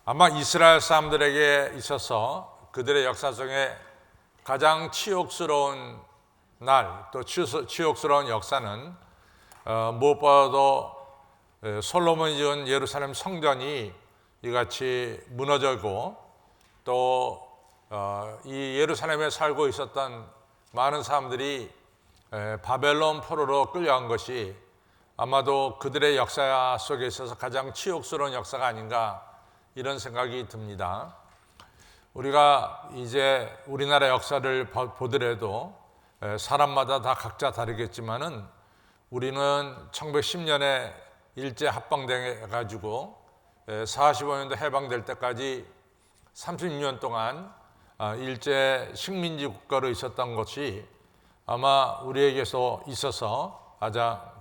아마 이스라엘 사람들에게 있어서 그들의 역사 중에 가장 치욕스러운 날, 또 치욕스러운 역사는 무엇보다도 솔로몬이 지은 예루살렘 성전이 이같이 무너지고 또 이 예루살렘에 살고 있었던 많은 사람들이 바벨론 포로로 끌려간 것이 아마도 그들의 역사 속에 있어서 가장 치욕스러운 역사가 아닌가, 이런 생각이 듭니다. 우리가 이제 우리나라 역사를 보더라도 사람마다 다 각자 다르겠지만은 우리는 1910년에 일제 합방돼 가지고 45년도 해방될 때까지 36년 동안 일제 식민지 국가로 있었던 것이 아마 우리에게서 있어서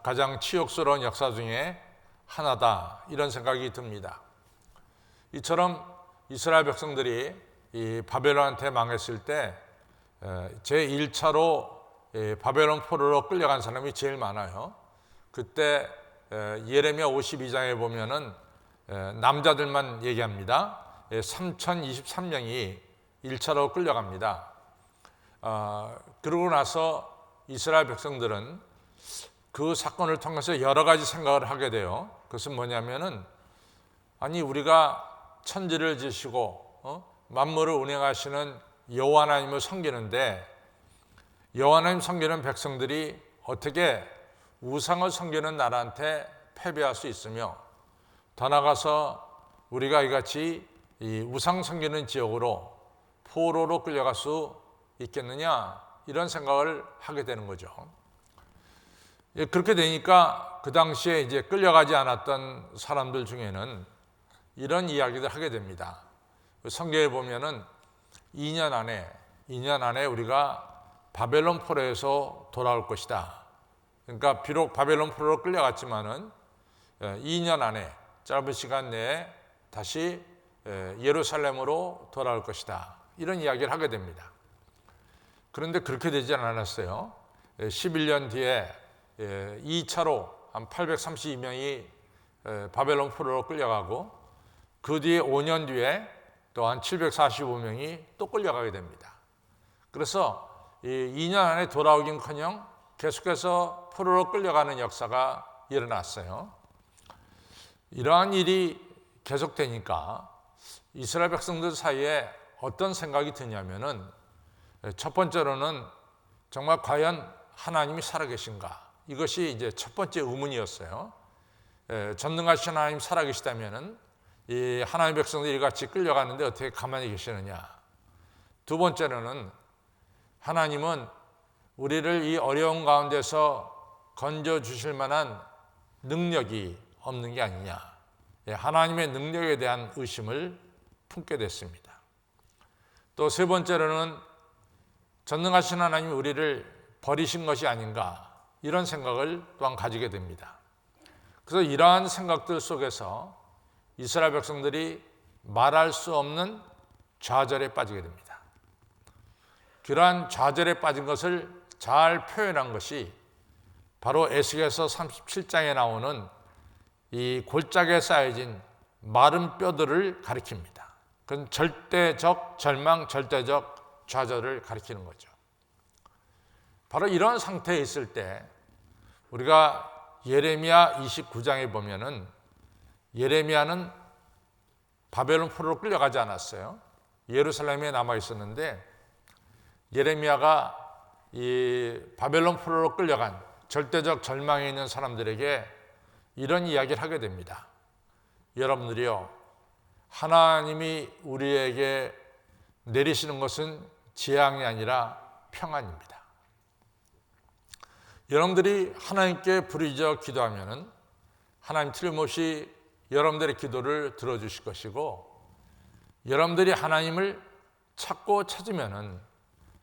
가장 치욕스러운 역사 중에 하나다, 이런 생각이 듭니다. 이처럼 이스라엘 백성들이 이 바벨론한테 망했을 때 제1차로 바벨론 포로로 끌려간 사람이 제일 많아요. 그때 예레미야 52장에 보면은 남자들만 얘기합니다. 3023명이 1차로 끌려갑니다. 그러고 나서 이스라엘 백성들은 그 사건을 통해서 여러 가지 생각을 하게 돼요. 그것은 뭐냐면은, 아니 우리가 천지를 지시고 만물을 운행하시는 여호와 하나님을 섬기는데 여호와 하나님 섬기는 백성들이 어떻게 우상을 섬기는 나라한테 패배할 수 있으며, 더 나아가서 우리가 이같이 이 우상 섬기는 지역으로 포로로 끌려갈 수 있겠느냐, 이런 생각을 하게 되는 거죠. 그렇게 되니까 그 당시에 이제 끌려가지 않았던 사람들 중에는 이런 이야기를 하게 됩니다. 성경에 보면은 2년 안에 우리가 바벨론 포로에서 돌아올 것이다. 그러니까 비록 바벨론 포로로 끌려갔지만은 2년 안에, 짧은 시간 내에 다시 예루살렘으로 돌아올 것이다, 이런 이야기를 하게 됩니다. 그런데 그렇게 되지 않았어요. 11년 뒤에 2차로 한 832명이 바벨론 포로로 끌려가고, 그 뒤에 5년 뒤에 또한 745명이 또 끌려가게 됩니다. 그래서 2년 안에 돌아오긴커녕 계속해서 포로로 끌려가는 역사가 일어났어요. 이러한 일이 계속되니까 이스라엘 백성들 사이에 어떤 생각이 드냐면은, 첫 번째로는 정말 과연 하나님이 살아계신가, 이것이 이제 첫 번째 의문이었어요. 전능하신 하나님 살아계시다면은 이 하나님의 백성들이 같이 끌려갔는데 어떻게 가만히 계시느냐. 두 번째로는 하나님은 우리를 이 어려운 가운데서 건져 주실 만한 능력이 없는 게 아니냐, 하나님의 능력에 대한 의심을 품게 됐습니다. 또 세 번째로는 전능하신 하나님이 우리를 버리신 것이 아닌가, 이런 생각을 또한 가지게 됩니다. 그래서 이러한 생각들 속에서 이스라엘 백성들이 말할 수 없는 좌절에 빠지게 됩니다. 그러한 좌절에 빠진 것을 잘 표현한 것이 바로 에스겔서 37장에 나오는 이 골짜기에 쌓여진 마른 뼈들을 가리킵니다. 그건 절대적 절망, 절대적 좌절을 가리키는 거죠. 바로 이런 상태에 있을 때 우리가 예레미야 29장에 보면은, 예레미야는 바벨론 포로로 끌려가지 않았어요. 예루살렘에 남아 있었는데 예레미야가 이 바벨론 포로로 끌려간 절대적 절망에 있는 사람들에게 이런 이야기를 하게 됩니다. 여러분들이요, 하나님이 우리에게 내리시는 것은 재앙이 아니라 평안입니다. 여러분들이 하나님께 부르짖어 기도하면은 하나님 틀림없이 여러분들의 기도를 들어주실 것이고, 여러분들이 하나님을 찾고 찾으면은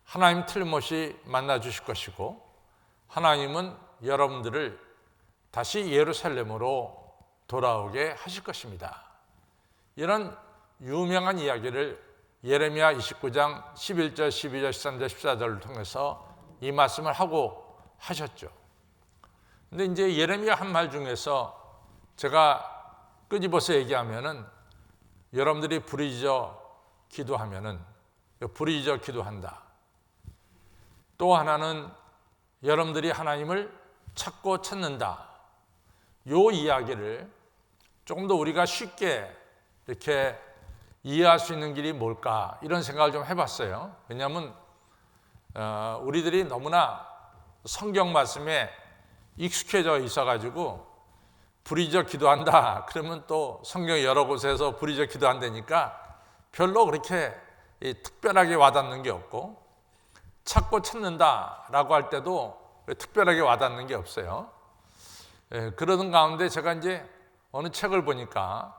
하나님 틀림없이 만나 주실 것이고, 하나님은 여러분들을 다시 예루살렘으로 돌아오게 하실 것입니다. 이런 유명한 이야기를 예레미야 29장 11절, 12절, 13절, 14절을 통해서 이 말씀을 하고 하셨죠. 근데 이제 예레미야 한 말 중에서 제가 끄집어서 얘기하면은 여러분들이 부르짖어 기도하면은 부르짖어 기도한다. 또 하나는 여러분들이 하나님을 찾고 찾는다. 요 이야기를 조금 더 우리가 쉽게 이렇게 이해할 수 있는 길이 뭘까 이런 생각을 좀 해봤어요. 왜냐하면 우리들이 너무나 성경 말씀에 익숙해져 있어가지고 부르짖어 기도한다 그러면 또 성경 여러 곳에서 부르짖어 기도한다니까 별로 그렇게 특별하게 와닿는 게 없고, 찾고 찾는다라고 할 때도 특별하게 와닿는 게 없어요. 그러던 가운데 제가 이제 어느 책을 보니까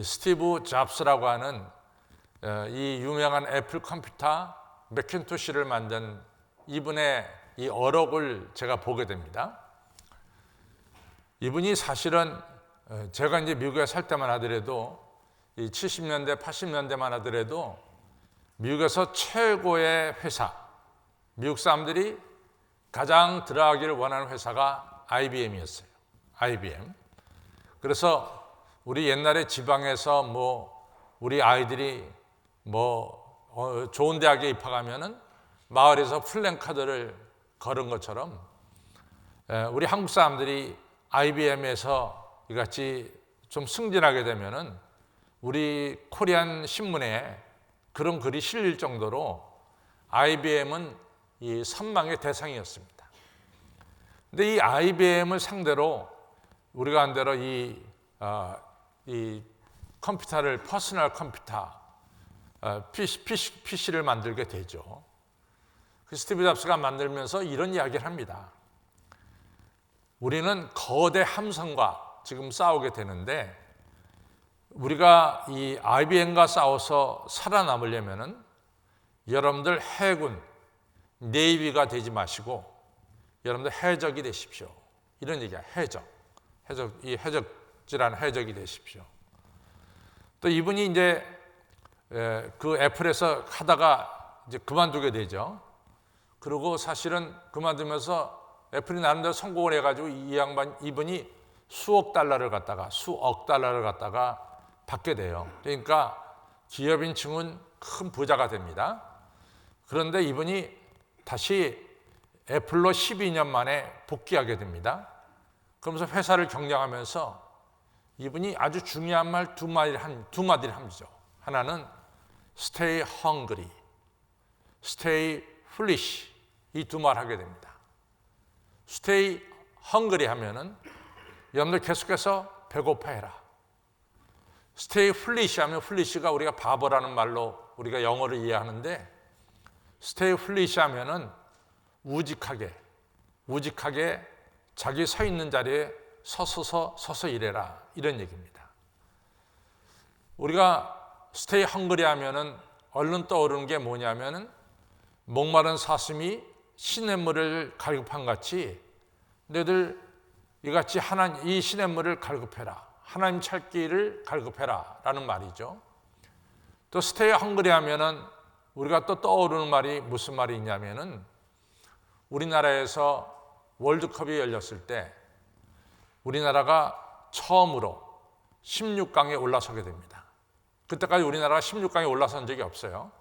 스티브 잡스라고 하는 이 유명한 애플 컴퓨터 매cin토시를 만든 이분의 이 어록을 제가 보게 됩니다. 이분이 사실은 제가 이제 미국에 살 때만 하더라도 이 70년대, 80년대만 하더라도 미국에서 최고의 회사, 미국 사람들이 가장 들어가기를 원하는 회사가 IBM이었어요. IBM. 그래서 우리 옛날에 지방에서 우리 아이들이 좋은 대학에 입학하면은 마을에서 플랜카드를 걸은 것처럼 우리 한국 사람들이 IBM에서 이같이 좀 승진하게 되면은 우리 코리안 신문에 그런 글이 실릴 정도로 IBM은 이 선망의 대상이었습니다. 근데 이 IBM을 상대로 우리가 한 대로 이 컴퓨터를 퍼스널 컴퓨터 PC를 만들게 되죠. 그 스티브 잡스가 만들면서 이런 이야기를 합니다. 우리는 거대 함선과 지금 싸우게 되는데 우리가 이 IBM과 싸워서 살아남으려면은 여러분들 해군, 네이비가 되지 마시고 여러분들 해적이 되십시오. 이런 얘기야. 이 해적질한 해적이 되십시오. 또 이분이 이제 그 애플에서 하다가 이제 그만두게 되죠. 그리고 사실은 그만두면서 애플이 나름대로 성공을 해가지고 이분이 수억 달러를 갖다가 받게 돼요. 그러니까 기업인층은 큰 부자가 됩니다. 그런데 이분이 다시 애플로 12년 만에 복귀하게 됩니다. 그러면서 회사를 경영하면서 이분이 아주 중요한 말 두 마디를 합니다. 하나는 stay hungry, stay foolish 이 두 말 하게 됩니다. stay hungry 하면은 여러분들 계속해서 배고파해라. stay foolish 하면 foolish가 우리가 바보라는 말로 우리가 영어를 이해하는데 stay foolish 하면은 우직하게 자기 서 있는 자리에 서서 일해라 이런 얘기입니다. 우리가 stay hungry 하면은 얼른 떠오르는 게 뭐냐면은 목마른 사슴이 시냇물을 갈급한 같이 너희들 이같이 이 시냇물을 갈급해라. 하나님 찾기를 갈급해라 라는 말이죠. 또 stay hungry 하면은 우리가 또 떠오르는 말이 무슨 말이 있냐면은 우리나라에서 월드컵이 열렸을 때 우리나라가 처음으로 16강에 올라서게 됩니다. 그때까지 우리나라가 16강에 올라선 적이 없어요.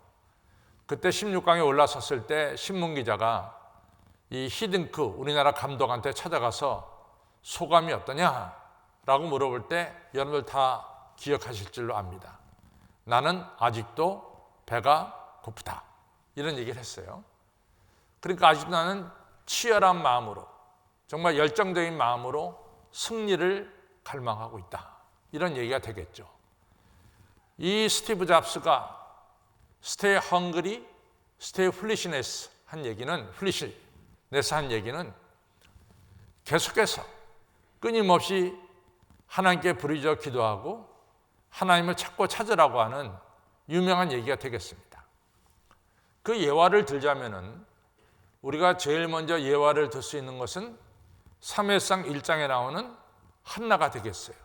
그때 16강에 올라섰을 때 신문기자가 이 히딩크 우리나라 감독한테 찾아가서 소감이 어떠냐라고 물어볼 때 여러분들 다 기억하실 줄로 압니다. 나는 아직도 배가 고프다 이런 얘기를 했어요. 그러니까 아직도 나는 치열한 마음으로 정말 열정적인 마음으로 승리를 갈망하고 있다 이런 얘기가 되겠죠. 이 스티브 잡스가 stay hungry, stay foolishness 한 얘기는 계속해서 끊임없이 하나님께 부르짖어 기도하고 하나님을 찾고 찾으라고 하는 유명한 얘기가 되겠습니다. 그 예화를 들자면은 우리가 제일 먼저 예화를 들 수 있는 것은 사무엘상 1장에 나오는 한나가 되겠어요.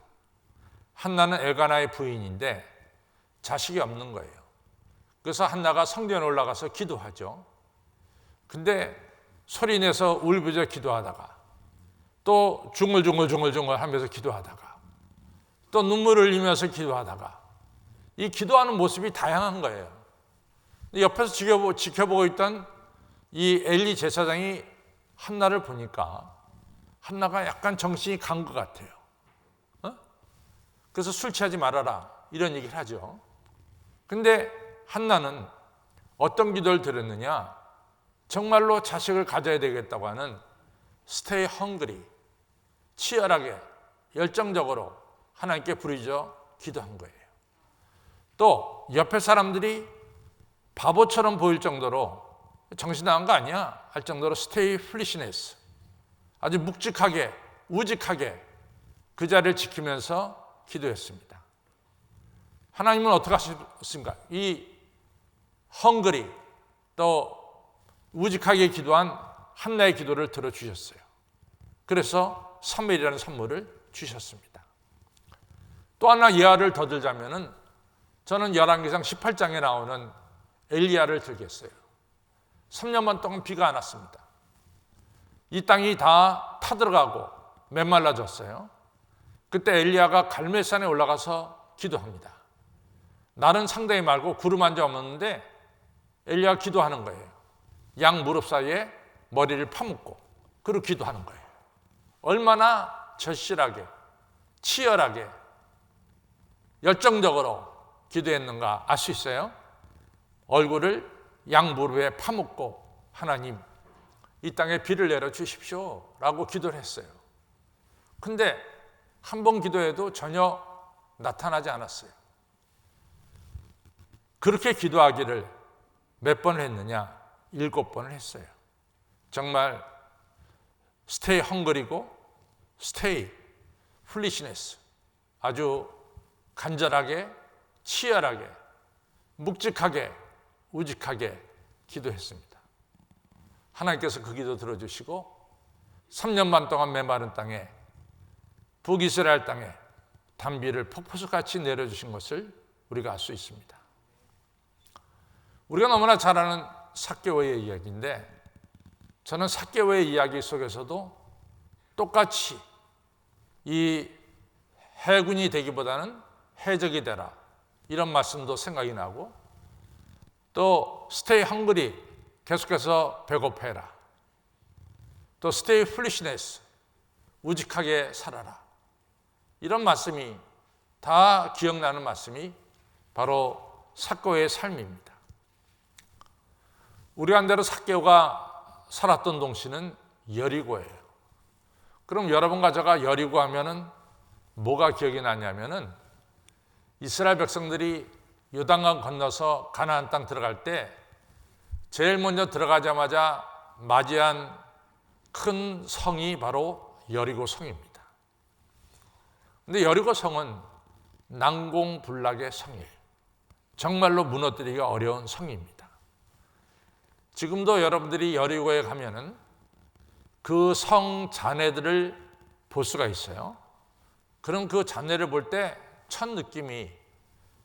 한나는 엘가나의 부인인데 자식이 없는 거예요. 그래서 한나가 성전에 올라가서 기도하죠. 근데 소리내서 울부짖어 기도하다가 또 중얼중얼 하면서 기도하다가 또 눈물을 흘리면서 기도하다가 이 기도하는 모습이 다양한 거예요. 옆에서 지켜보고 있던 이 엘리 제사장이 한나를 보니까 한나가 약간 정신이 간 것 같아요. 그래서 술 취하지 말아라 이런 얘기를 하죠. 근데 한나는 어떤 기도를 드렸느냐? 정말로 자식을 가져야 되겠다고 하는 stay hungry, 치열하게 열정적으로 하나님께 부르짖어 기도한 거예요. 또 옆에 사람들이 바보처럼 보일 정도로 정신 나간 거 아니야 할 정도로 stay foolishness, 아주 묵직하게 우직하게 그 자리를 지키면서 기도했습니다. 하나님은 어떻게 하셨습니까? 이 헝그리 또 우직하게 기도한 한나의 기도를 들어주셨어요. 그래서 사무엘이라는 선물을 주셨습니다. 또 하나 예화를 더 들자면은 저는 열왕기상 18장에 나오는 엘리야를 들겠어요. 3년만 동안 비가 안 왔습니다. 이 땅이 다 타들어가고 메말라졌어요. 그때 엘리야가 갈멜산에 올라가서 기도합니다. 날은 상당히 맑고 구름 한 점 없는데 엘리야가 기도하는 거예요. 양 무릎 사이에 머리를 파묻고 그리고 기도하는 거예요. 얼마나 절실하게 치열하게 열정적으로 기도했는가 알 수 있어요. 얼굴을 양 무릎에 파묻고 하나님 이 땅에 비를 내려 주십시오 라고 기도를 했어요. 근데 한 번 기도해도 전혀 나타나지 않았어요. 그렇게 기도하기를 몇 번을 했느냐? 7번을 했어요. 정말 stay hungry고 stay foolishness, 아주 간절하게 치열하게 묵직하게 우직하게 기도했습니다. 하나님께서 그 기도 들어주시고 3년 반 동안 메마른 땅에 북이스라엘 땅에 단비를 폭포수같이 내려주신 것을 우리가 알 수 있습니다. 우리가 너무나 잘 아는 삭개오의 이야기인데 저는 삭개오의 이야기 속에서도 똑같이 이 해군이 되기보다는 해적이 되라 이런 말씀도 생각이 나고 또 stay hungry 계속해서 배고파해라 또 stay foolishness 우직하게 살아라 이런 말씀이 다 기억나는 말씀이 바로 삭개오의 삶입니다. 우리가 한 대로 삭개오가 살았던 동시는 여리고예요. 그럼 여러분과 제가 여리고 하면은 뭐가 기억이 나냐면은 이스라엘 백성들이 요단강 건너서 가나안 땅 들어갈 때 제일 먼저 들어가자마자 맞이한 큰 성이 바로 여리고 성입니다. 근데 여리고 성은 난공불락의 성이에요. 정말로 무너뜨리기가 어려운 성입니다. 지금도 여러분들이 여리고에 가면은 그 성 잔해들을 볼 수가 있어요. 그럼 그 잔해를 볼 때 첫 느낌이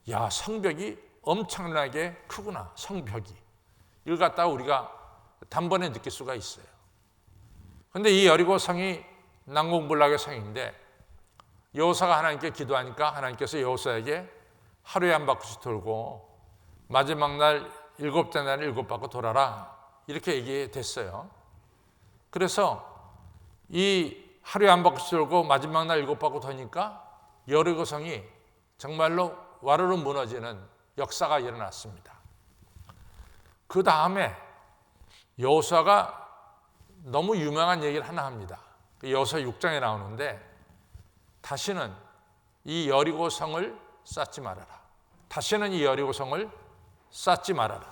야, 성벽이 엄청나게 크구나, 성벽이. 이걸 갖다가 우리가 단번에 느낄 수가 있어요. 그런데 이 여리고 성이 난공불락의 성인데 여호사가 하나님께 기도하니까 하나님께서 여호사에게 하루에 한 바퀴씩 돌고 마지막 날 7째 날에 7바퀴 돌아라 이렇게 얘기됐어요. 그래서 이 하루에 한 바퀴씩 돌고 마지막 날 7바퀴 도니까 여리고 성이 정말로 와르르 무너지는 역사가 일어났습니다. 그 다음에 여호수아가 너무 유명한 얘기를 하나 합니다. 여호수아 6장에 나오는데 다시는 이 여리고 성을 쌓지 말아라. 다시는 이 여리고 성을 쌓지 말아라.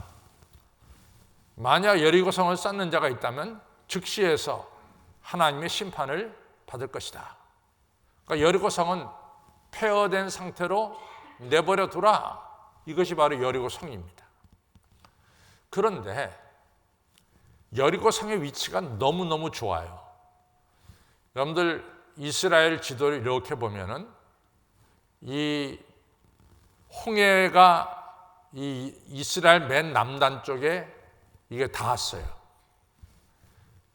만약 여리고 성을 쌓는 자가 있다면 즉시해서 하나님의 심판을 받을 것이다. 그러니까 여리고 성은 폐허된 상태로 내버려 두라. 이것이 바로 여리고 성입니다. 그런데 여리고 성의 위치가 너무너무 좋아요. 여러분들 이스라엘 지도를 이렇게 보면은 이 홍해가 이 이스라엘 맨 남단 쪽에 이게 닿았어요.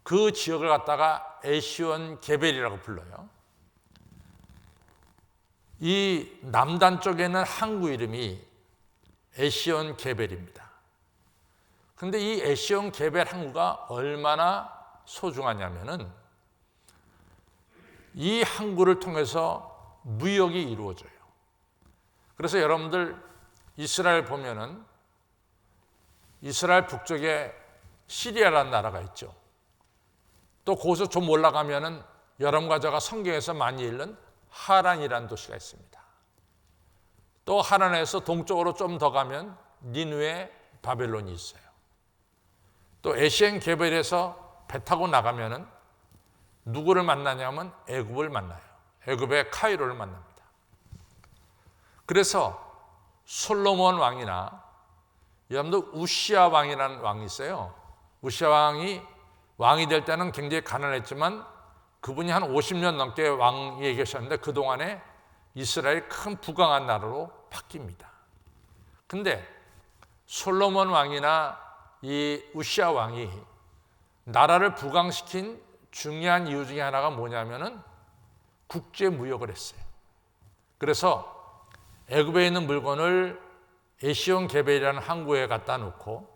그 지역을 갖다가 에시온 게벨이라고 불러요. 이 남단 쪽에는 항구 이름이 에시온 게벨입니다. 근데 이 에시온 게벨 항구가 얼마나 소중하냐면은 이 항구를 통해서 무역이 이루어져요. 그래서 여러분들 이스라엘 보면은 이스라엘 북쪽에 시리아라는 나라가 있죠. 또 거기서 좀 올라가면은 여러분과 제가 성경에서 많이 읽는 하란이라는 도시가 있습니다. 또 하란에서 동쪽으로 좀 더 가면 니느웨, 바벨론이 있어요. 또 에시온 게벨에서 배 타고 나가면은 누구를 만나냐면 애굽을 만나요. 애굽의 카이로를 만납니다. 그래서 솔로몬 왕이나 여러분들 우시아 왕이라는 왕이 있어요. 우시아 왕이 될 때는 굉장히 가난했지만 그분이 한 50년 넘게 왕위에 계셨는데 그동안에 이스라엘이 큰 부강한 나라로 바뀝니다. 근데 솔로몬 왕이나 이 우시아 왕이 나라를 부강시킨 중요한 이유 중에 하나가 뭐냐면은 국제 무역을 했어요. 그래서 애굽에 있는 물건을 에시온 게벨이라는 항구에 갖다 놓고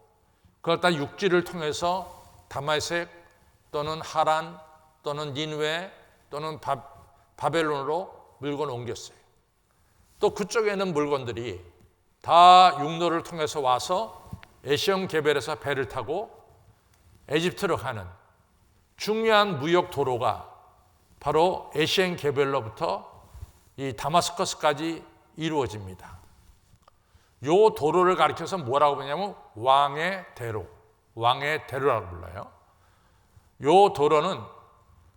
그걸 다 육지를 통해서 다메섹 또는 하란 또는 니느웨 또는 바벨론으로 물건을 옮겼어요. 또 그쪽에 있는 물건들이 다 육로를 통해서 와서 에시온 게벨에서 배를 타고 에집트로 가는 중요한 무역 도로가 바로 에시온 게벨로부터 이 다마스커스까지 이루어집니다. 요 도로를 가리켜서 뭐라고 부르냐면 왕의 대로라고 불러요. 요 도로는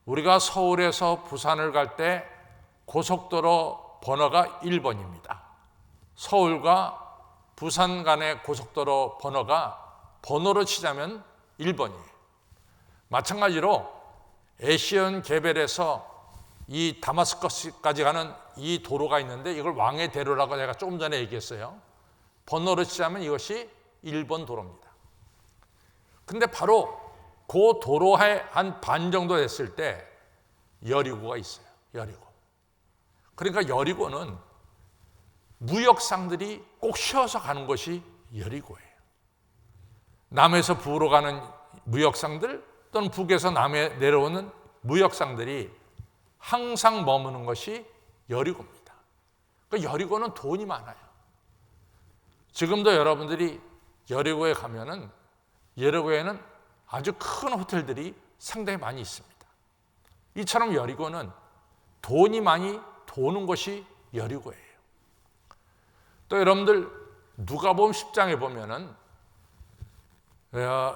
우리가 서울에서 부산을 갈 때 고속도로 번호가 1번입니다. 서울과 부산 간의 고속도로 번호로 치자면 1번이에요. 마찬가지로 에시온 게벨에서 이 다마스커스까지 가는 이 도로가 있는데 이걸 왕의 대로라고 제가 조금 전에 얘기했어요. 번호로 치자면 이것이 1번 도로입니다. 근데 바로 그 도로의 한 반 정도 됐을 때 여리고가 있어요. 여리고. 그러니까 여리고는 무역상들이 꼭 쉬어서 가는 것이 여리고예요. 남에서 북으로 가는 무역상들 또는 북에서 남에 내려오는 무역상들이 항상 머무는 것이 여리고입니다. 그러니까 여리고는 돈이 많아요. 지금도 여러분들이 여리고에 가면은 여리고에는 아주 큰 호텔들이 상당히 많이 있습니다. 이처럼 여리고는 돈이 많이 도는 것이 여리고예요. 또 여러분들 누가복음 10장에 보면은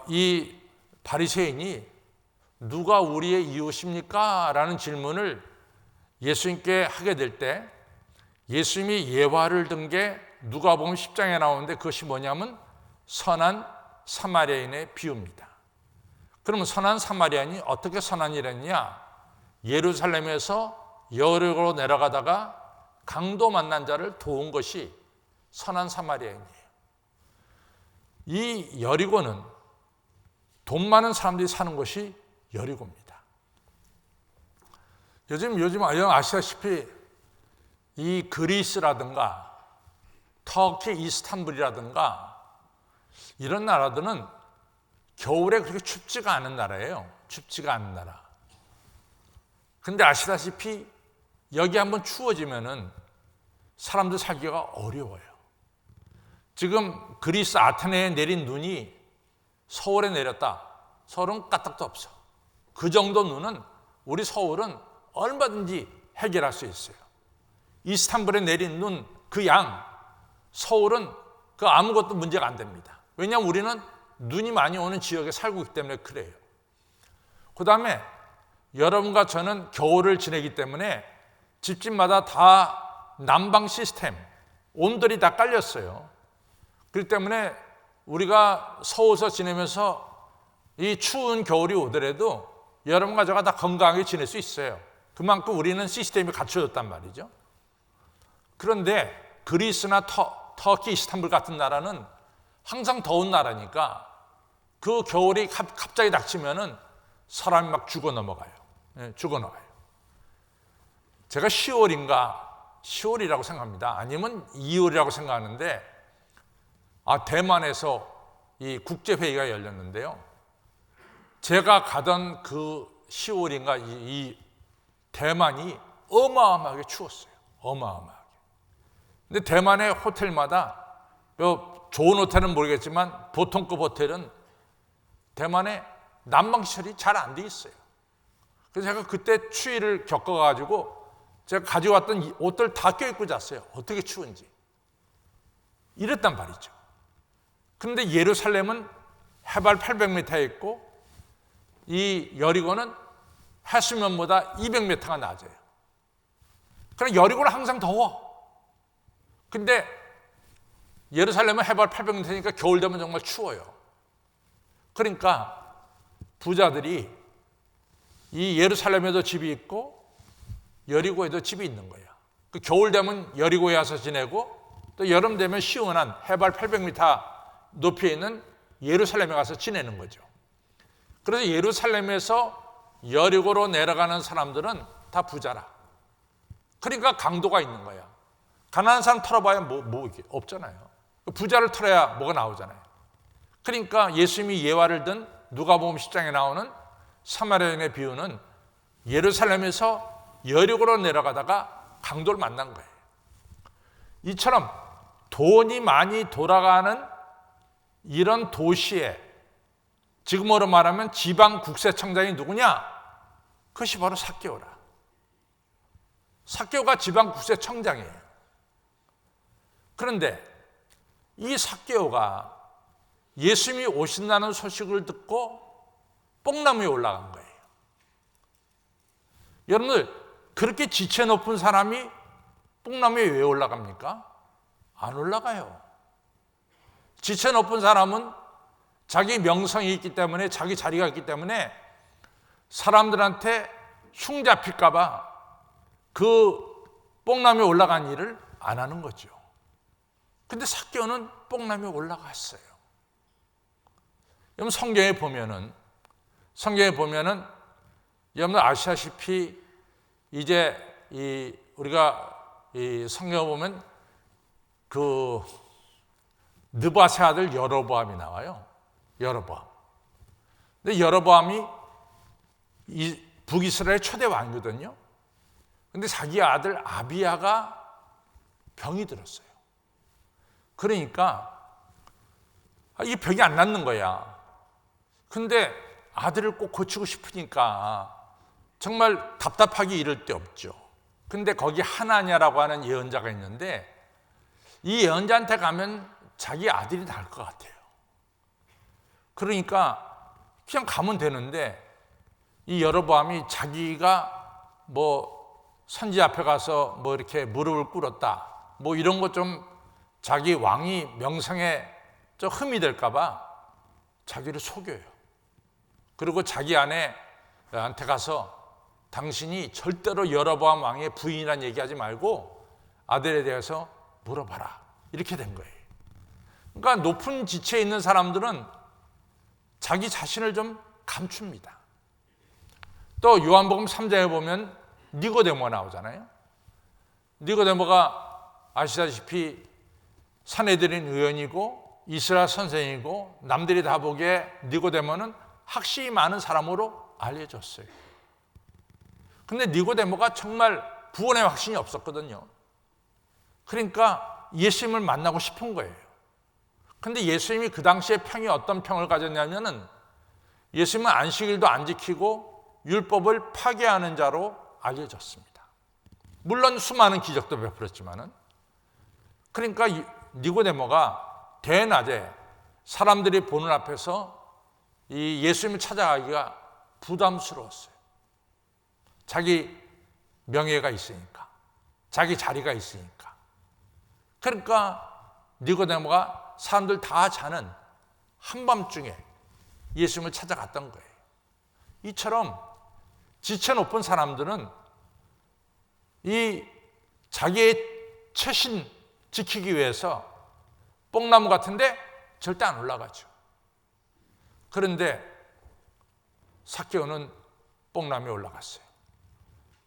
이 바리새인이 누가 우리의 이웃입니까? 라는 질문을 예수님께 하게 될 때 예수님이 예화를 든 게 누가복음 10장에 나오는데 그것이 뭐냐면 선한 사마리아인의 비유입니다. 그러면 선한 사마리아인이 어떻게 선한 일했냐? 예루살렘에서 여리고로 내려가다가 강도 만난 자를 도운 것이 선한 사마리아인이에요. 이 여리고는 돈 많은 사람들이 사는 곳이 여리고입니다. 요즘 아시다시피 이 그리스라든가 터키 이스탄불이라든가 이런 나라들은 겨울에 그렇게 춥지가 않은 나라예요. 춥지가 않은 나라. 근데 아시다시피 여기 한번 추워지면은 사람들 살기가 어려워요. 지금 그리스 아테네에 내린 눈이 서울에 내렸다. 서울은 까딱도 없어. 그 정도 눈은 우리 서울은 얼마든지 해결할 수 있어요. 이스탄불에 내린 눈 그 양 서울은 그 아무것도 문제가 안 됩니다. 왜냐하면 우리는 눈이 많이 오는 지역에 살고 있기 때문에 그래요. 그 다음에 여러분과 저는 겨울을 지내기 때문에 집집마다 다 난방 시스템, 온돌이 다 깔렸어요. 그렇기 때문에 우리가 서울에서 지내면서 이 추운 겨울이 오더라도 여러분과 저가 다 건강하게 지낼 수 있어요. 그만큼 우리는 시스템이 갖춰졌단 말이죠. 그런데 그리스나 터키, 이스탄불 같은 나라는 항상 더운 나라니까 그 겨울이 갑자기 닥치면은 사람이 막 죽어 넘어가요. 죽어 나가요. 제가 10월이라고 생각합니다. 아니면 2월이라고 생각하는데 대만에서 이 국제회의가 열렸는데요. 제가 가던 그 10월인가 이 대만이 어마어마하게 추웠어요. 어마어마하게. 근데 대만의 호텔마다 좋은 호텔은 모르겠지만 보통급 호텔은 대만에 난방시설이 잘 안 돼 있어요. 그래서 제가 그때 추위를 겪어가지고 제가 가져왔던 이 옷들 다 껴입고 잤어요. 어떻게 추운지. 이랬단 말이죠. 그런데 예루살렘은 해발 800m에 있고 이 여리고는 해수면보다 200m가 낮아요. 그럼 여리고는 항상 더워. 근데 예루살렘은 해발 800m니까 겨울 되면 정말 추워요. 그러니까 부자들이 이 예루살렘에도 집이 있고 여리고에도 집이 있는 거예요. 그 겨울 되면 여리고에 와서 지내고 또 여름 되면 시원한 해발 800m 높이에 있는 예루살렘에 가서 지내는 거죠. 그래서 예루살렘에서 여리고로 내려가는 사람들은 다 부자라. 그러니까 강도가 있는 거야. 가난한 사람 털어봐야 뭐 이게 없잖아요. 부자를 털어야 뭐가 나오잖아요. 그러니까 예수님이 예화를 든 누가복음 10장에 나오는 사마리아 여인의 비유는 예루살렘에서 여리고로 내려가다가 강도를 만난 거예요. 이처럼 돈이 많이 돌아가는 이런 도시에 지금으로 말하면 지방 국세청장이 누구냐? 그것이 바로 삭개오라. 삭개오가 지방 국세청장이에요. 그런데 이 삭개오가 예수님이 오신다는 소식을 듣고 뽕나무에 올라간 거예요. 여러분들, 그렇게 지체 높은 사람이 뽕나무에 왜 올라갑니까? 안 올라가요. 지체 높은 사람은 자기 명성이 있기 때문에, 자기 자리가 있기 때문에 사람들한테 흉 잡힐까 봐 그 뽕나무에 올라간 일을 안 하는 거죠. 근데 삭개오는 뽕나무에 올라갔어요. 여러분, 성경에 보면은 여러분들 아시다시피 이제 우리가 이 성경에 보면 그 느밧의 아들 여로보암이 나와요. 여로보암. 근데 여로보암이 이 북이스라엘 초대 왕이거든요. 근데 자기 아들 아비야가 병이 들었어요. 그러니까 이 병이 안 낫는 거야. 근데 아들을 꼭 고치고 싶으니까 정말 답답하기 이를 데 없죠. 근데 거기 하나냐라고 하는 예언자가 있는데 이 예언자한테 가면 자기 아들이 나을 것 같아요. 그러니까 그냥 가면 되는데 이 여로보암이 자기가 뭐 선지 앞에 가서 뭐 이렇게 무릎을 ቁ렀다 뭐 이런 것 좀 자기 왕이 명성에 좀 흠이 될까 봐 자기를 속여요. 그리고 자기 아내한테 가서 당신이 절대로 여로보암 왕의 부인이란 얘기하지 말고 아들에 대해서 물어봐라. 이렇게 된 거예요. 그러니까 높은 지체에 있는 사람들은 자기 자신을 좀 감춥니다. 또 요한복음 3장에 보면 니고데모가 나오잖아요. 니고데모가 아시다시피 산헤드린 의원이고 이스라엘 선생이고 남들이 다 보기에 니고데모는 학식이 많은 사람으로 알려졌어요. 근데 니고데모가 정말 구원의 확신이 없었거든요. 그러니까 예수님을 만나고 싶은 거예요. 근데 예수님이 그 당시에 평이 어떤 평을 가졌냐면은 예수님은 안식일도 안 지키고 율법을 파괴하는 자로 알려졌습니다. 물론 수많은 기적도 베풀었지만은 그러니까 니고데모가 대낮에 사람들이 보는 앞에서 이 예수님을 찾아가기가 부담스러웠어요. 자기 명예가 있으니까, 자기 자리가 있으니까. 그러니까 니고데모가 사람들 다 자는 한밤중에 예수님을 찾아갔던 거예요. 이처럼 지체 높은 사람들은 이 자기의 처신 지키기 위해서 뽕나무 같은데 절대 안 올라가죠. 그런데 삭개오는 뽕나무에 올라갔어요.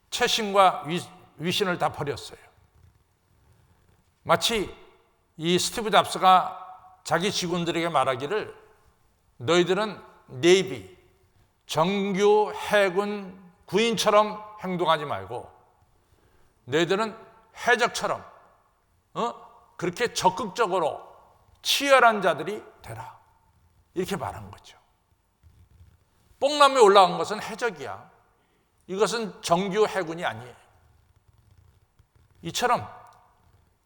처신과 위신을 다 버렸어요. 마치 이 스티브 잡스가 자기 직원들에게 말하기를 너희들은 네이비, 정규 해군 구인처럼 행동하지 말고 너희들은 해적처럼 그렇게 적극적으로 치열한 자들이 되라. 이렇게 말한 거죠. 뽕나무에 올라간 것은 해적이야. 이것은 정규 해군이 아니에요. 이처럼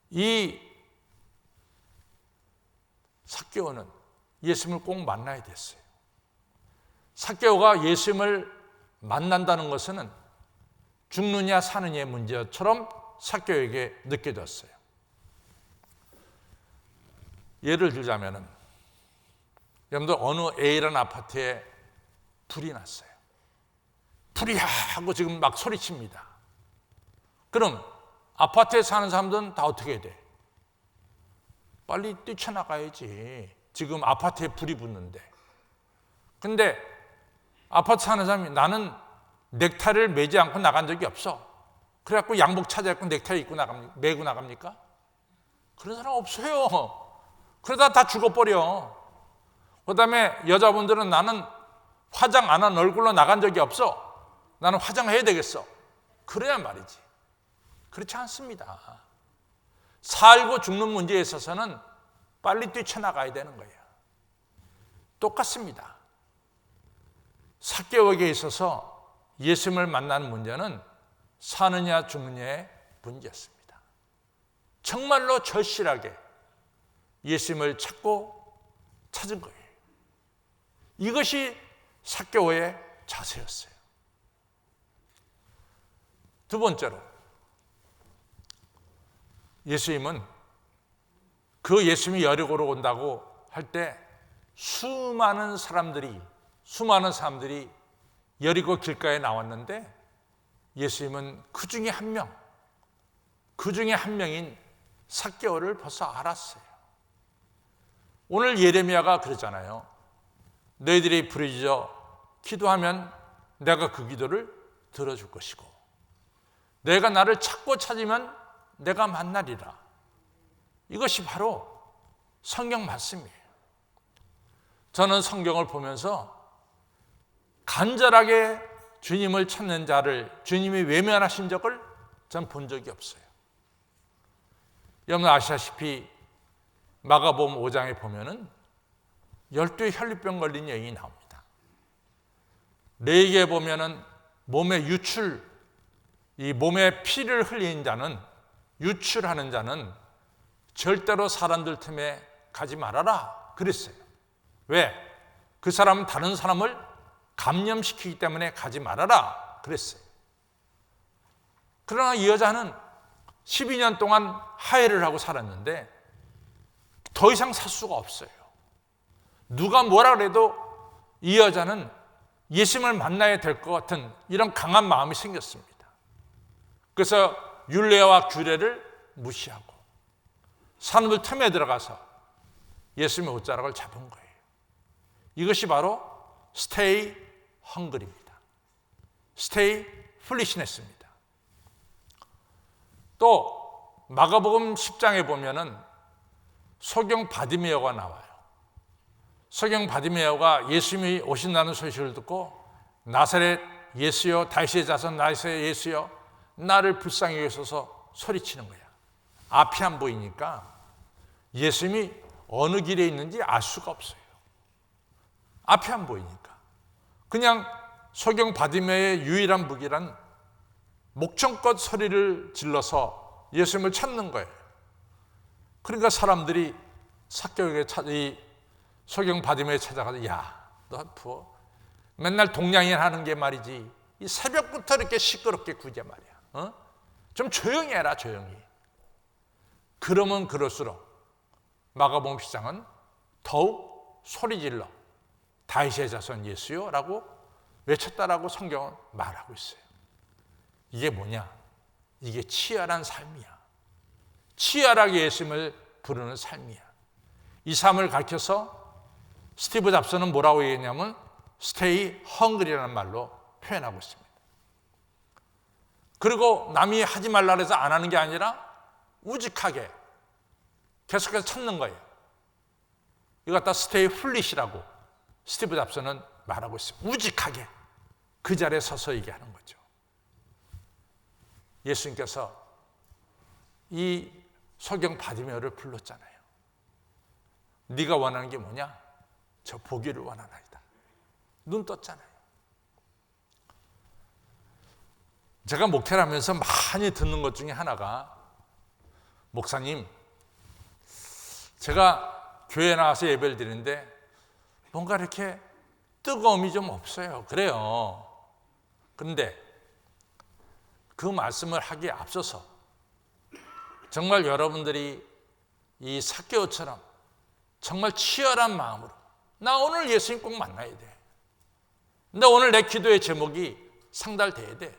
이 삭개오는 예수님을 꼭 만나야 됐어요. 삭개오가 예수님을 만난다는 것은 죽느냐 사느냐의 문제처럼 삭개오에게 느껴졌어요. 예를 들자면 여러분들 어느 A라는 아파트에 불이 났어요. 불이야 하고 지금 막 소리칩니다. 그럼 아파트에 사는 사람들은 다 어떻게 돼? 빨리 뛰쳐나가야지. 지금 아파트에 불이 붙는데. 근데 아파트 사는 사람이 나는 넥타이를 매지 않고 나간 적이 없어. 그래갖고 양복 찾아입고 넥타이 입고 매고 나갑니까? 그런 사람 없어요. 그러다 다 죽어버려. 그 다음에 여자분들은 나는 화장 안 한 얼굴로 나간 적이 없어. 나는 화장해야 되겠어. 그래야 말이지. 그렇지 않습니다. 살고 죽는 문제에 있어서는 빨리 뛰쳐나가야 되는 거예요. 똑같습니다. 삭개오에게 있어서 예수님을 만나는 문제는 사느냐 죽느냐의 문제였습니다. 정말로 절실하게 예수님을 찾은 거예요. 이것이 삭개오의 자세였어요. 두 번째로 예수님은 그 예수님이 여리고로 온다고 할 때 수많은 사람들이 여리고 길가에 나왔는데 예수님은 그 중에 한 명인 삭개오를 벌써 알았어요. 오늘 예레미야가 그러잖아요. 너희들이 부르짖어 기도하면 내가 그 기도를 들어줄 것이고 내가 나를 찾고 찾으면 내가 만나리라. 이것이 바로 성경 말씀이에요. 저는 성경을 보면서 간절하게 주님을 찾는 자를 주님이 외면하신 적을 전 본 적이 없어요. 여러분 아시다시피 마가복음 5장에 보면은 12 혈류병 걸린 여인이 나옵니다. 레위기에 보면은 몸에 이 몸에 피를 흘리는 자는 유출하는 자는 절대로 사람들 틈에 가지 말아라 그랬어요. 왜? 그 사람은 다른 사람을 감염시키기 때문에 가지 말아라 그랬어요. 그러나 이 여자는 12년 동안 하혈을 하고 살았는데 더 이상 살 수가 없어요. 누가 뭐라 그래도 이 여자는 예수님을 만나야 될 것 같은 이런 강한 마음이 생겼습니다. 그래서 율례와 규례를 무시하고 사람들 틈에 들어가서 예수님의 옷자락을 잡은 거예요. 이것이 바로 stay hungry입니다. stay foolishness입니다. 또 마가복음 10장에 보면은 소경 바디메오가 나와요. 소경 바디메오가 예수님이 오신다는 소식을 듣고 나사렛 예수여 다윗의 자손 나사렛 예수여 나를 불쌍히 여기소서 소리치는 거야. 앞이 안 보이니까 예수님이 어느 길에 있는지 알 수가 없어요. 앞이 안 보이니까. 그냥 소경 바디메오의 유일한 무기란 목청껏 소리를 질러서 예수님을 찾는 거예요. 그러니까 사람들이 삭개오에게 소경 바디메오에 찾아가서 야, 너 부어. 맨날 동냥인 하는 게 말이지. 이 새벽부터 이렇게 시끄럽게 구제 말이야. 좀 조용히 해라, 조용히. 그러면 그럴수록 마가복음 10장은 더욱 소리질러 다윗의 자손 예수요 라고 외쳤다라고 성경은 말하고 있어요. 이게 뭐냐? 이게 치열한 삶이야. 치열하게 예수님을 부르는 삶이야. 이 삶을 가르쳐서 스티브 잡스는 뭐라고 얘기했냐면 stay hungry라는 말로 표현하고 있습니다. 그리고 남이 하지 말라 해서 안 하는 게 아니라 우직하게 계속해서 찾는 거예요. 이거 갖다 스테이 훌릿이라고 스티브 잡스는 말하고 있습니다. 우직하게 그 자리에 서서 얘기하는 거죠. 예수님께서 이 소경 바디메오를 불렀잖아요. 네가 원하는 게 뭐냐? 저 보기를 원하나이다. 눈 떴잖아요. 제가 목회를 하면서 많이 듣는 것 중에 하나가, 목사님, 제가 교회에 나와서 예배를 드리는데 뭔가 이렇게 뜨거움이 좀 없어요. 그래요. 그런데 그 말씀을 하기에 앞서서 정말 여러분들이 이 삭개오처럼 정말 치열한 마음으로, 나 오늘 예수님 꼭 만나야 돼. 근데 오늘 내 기도의 제목이 상달돼야 돼.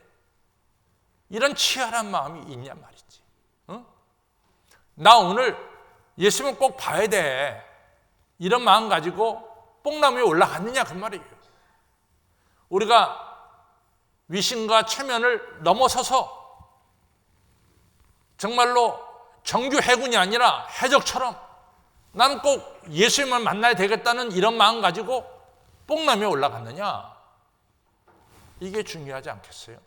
이런 치열한 마음이 있냐 말이지. 응? 나 오늘 예수님 꼭 봐야 돼. 이런 마음 가지고 뽕나무에 올라갔느냐 그 말이에요. 우리가 위신과 체면을 넘어서서 정말로 정규 해군이 아니라 해적처럼 나는 꼭 예수님을 만나야 되겠다는 이런 마음 가지고 뽕나무에 올라갔느냐, 이게 중요하지 않겠어요?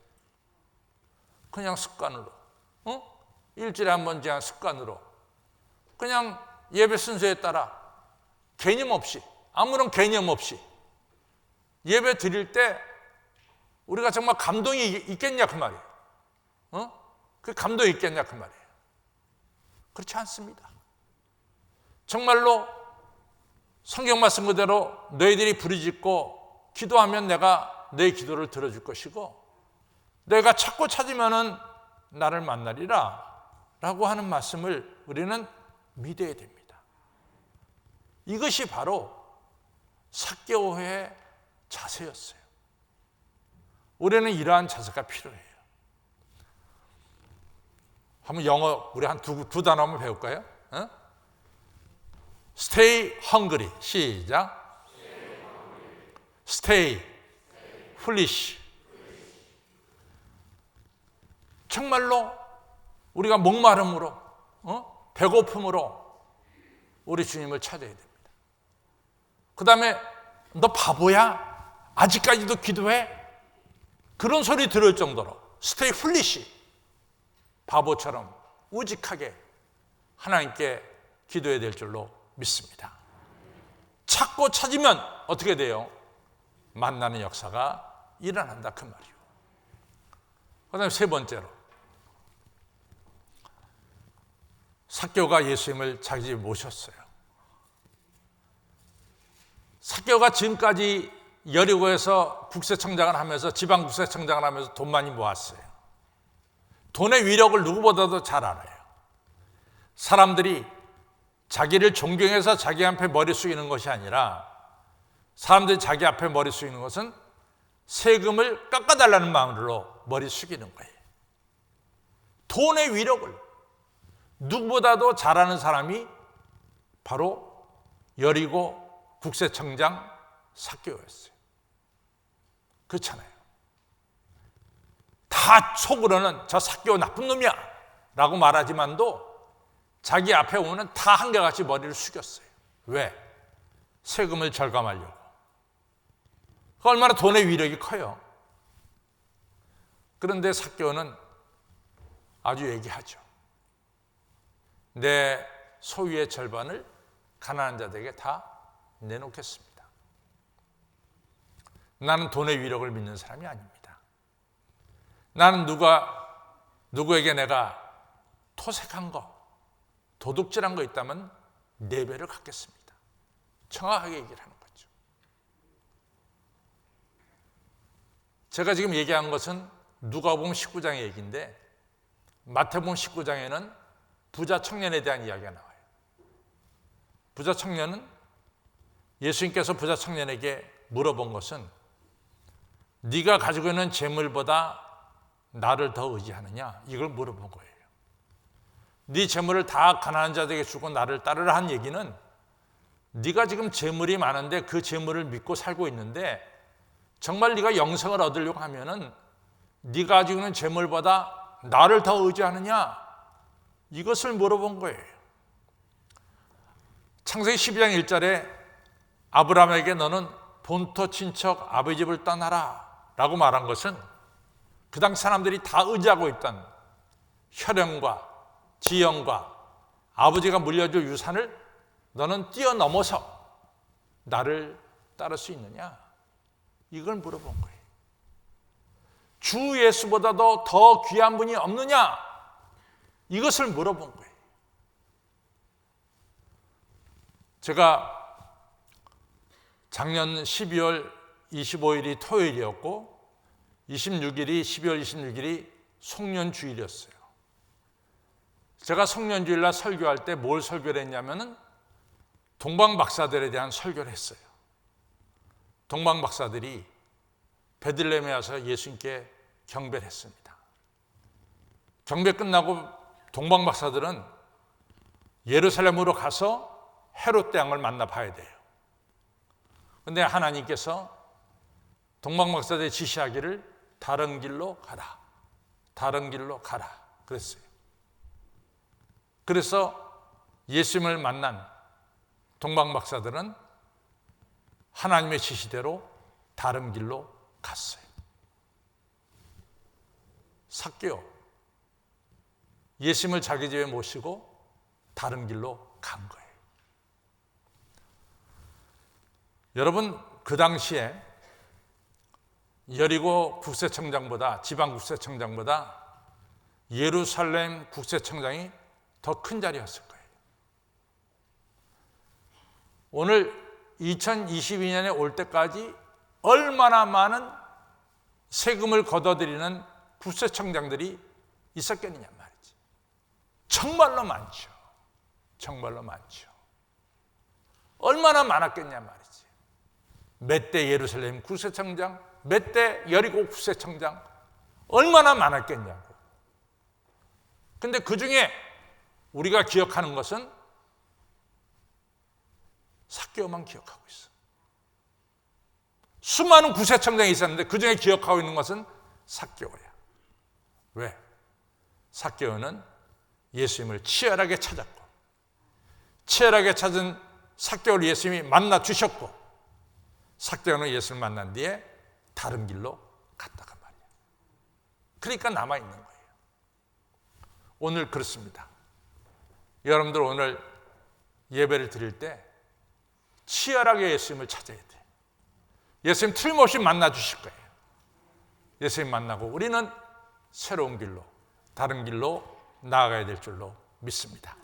그냥 습관으로, 일주일에 한 번 그냥 습관으로, 그냥 예배 순서에 따라 개념 없이, 아무런 개념 없이 예배 드릴 때 우리가 정말 감동이 있겠냐 그 말이에요. 그 감동이 있겠냐 그 말이에요. 그렇지 않습니다. 정말로 성경 말씀 그대로 너희들이 부르짖고 기도하면 내가 너희 기도를 들어줄 것이고 내가 찾고 찾으면은 나를 만나리라 라고 하는 말씀을 우리는 믿어야 됩니다. 이것이 바로 삭개오의 자세였어요. 우리는 이러한 자세가 필요해요. 한번 영어 우리 한 두 단어 한번 배울까요? Stay hungry. 시작. Stay foolish. 정말로 우리가 목마름으로, 배고픔으로 우리 주님을 찾아야 됩니다. 그 다음에 너 바보야? 아직까지도 기도해? 그런 소리 들을 정도로 Stay foolish. 바보처럼 우직하게 하나님께 기도해야 될 줄로 믿습니다. 찾고 찾으면 어떻게 돼요? 만나는 역사가 일어난다 그 말이에요. 그 다음에 세 번째로, 삭개오가 예수님을 자기 집에 모셨어요. 삭개오가 지금까지 여리고에서 국세청장을 하면서, 지방 국세청장을 하면서 돈 많이 모았어요. 돈의 위력을 누구보다도 잘 알아요. 사람들이 자기를 존경해서 자기 앞에 머리 숙이는 것이 아니라, 사람들이 자기 앞에 머리 숙이는 것은 세금을 깎아달라는 마음으로 머리 숙이는 거예요. 돈의 위력을 누구보다도 잘 아는 사람이 바로 여리고 국세청장 삭개오였어요. 그렇잖아요. 다 속으로는 저 삭개오 나쁜 놈이야 라고 말하지만도 자기 앞에 오면 다 한결같이 머리를 숙였어요. 왜? 세금을 절감하려고. 그 얼마나 돈의 위력이 커요. 그런데 삭개오는 아주 얘기하죠. 내 소유의 절반을 가난한 자들에게 다 내놓겠습니다. 나는 돈의 위력을 믿는 사람이 아닙니다. 나는 누구에게 내가 토색한 거, 도둑질한 거 있다면 4배를 갚겠습니다. 정확하게 얘기를 하는 거죠. 제가 지금 얘기한 것은 누가복음 19장의 얘기인데, 마태복음 19장에는 부자 청년에 대한 이야기가 나와요. 부자 청년은, 예수님께서 부자 청년에게 물어본 것은 네가 가지고 있는 재물보다 나를 더 의지하느냐, 이걸 물어본 거예요. 네 재물을 다 가난한 자들에게 주고 나를 따르라 한 얘기는, 네가 지금 재물이 많은데 그 재물을 믿고 살고 있는데 정말 네가 영생을 얻으려고 하면은 네가 가지고 있는 재물보다 나를 더 의지하느냐, 이것을 물어본 거예요. 창세기 12장 1절에 아브라함에게 너는 본토 친척 아버지 집을 떠나라 라고 말한 것은 그 당시 사람들이 다 의지하고 있던 혈연과 지형과 아버지가 물려줄 유산을 너는 뛰어넘어서 나를 따를 수 있느냐? 이걸 물어본 거예요. 주 예수보다도 더 귀한 분이 없느냐? 이것을 물어본 거예요. 제가 작년 12월 25일이 토요일이었고 26일이 12월 26일이 송년주일이었어요. 제가 송년주일날 설교할 때 뭘 설교를 했냐면은 동방박사들에 대한 설교를 했어요. 동방박사들이 베들레헴에 와서 예수님께 경배를 했습니다. 경배 끝나고 동방박사들은 예루살렘으로 가서 헤롯 대왕을 만나 봐야 돼요. 그런데 하나님께서 동방박사들이 지시하기를 다른 길로 가라. 다른 길로 가라. 그랬어요. 그래서 예수님을 만난 동방박사들은 하나님의 지시대로 다른 길로 갔어요. 삭개오, 예수님을 자기 집에 모시고 다른 길로 간 거예요. 여러분, 그 당시에 여리고 국세청장보다, 지방국세청장보다 예루살렘 국세청장이 더 큰 자리였을 거예요. 오늘 2022년에 올 때까지 얼마나 많은 세금을 걷어들이는 국세청장들이 있었겠느냐 말이지. 정말로 많죠. 정말로 많죠. 얼마나 많았겠냐 말이지. 몇 대 예루살렘 국세청장, 몇 대 여리고 국세청장, 얼마나 많았겠냐고. 근데 그 중에 우리가 기억하는 것은 삭개오만 기억하고 있어. 수많은 국세청장이 있었는데 그 중에 기억하고 있는 것은 삭개오야. 왜? 삭개오는 예수님을 치열하게 찾았고, 치열하게 찾은 삭개오를 예수님이 만나 주셨고, 삭개오는 예수를 만난 뒤에 다른 길로 갔다가 말이야. 그러니까 남아있는 거예요. 오늘 그렇습니다. 여러분들 오늘 예배를 드릴 때 치열하게 예수님을 찾아야 돼. 예수님 틀림없이 만나 주실 거예요. 예수님 만나고 우리는 새로운 길로, 다른 길로 나아가야 될 줄로 믿습니다.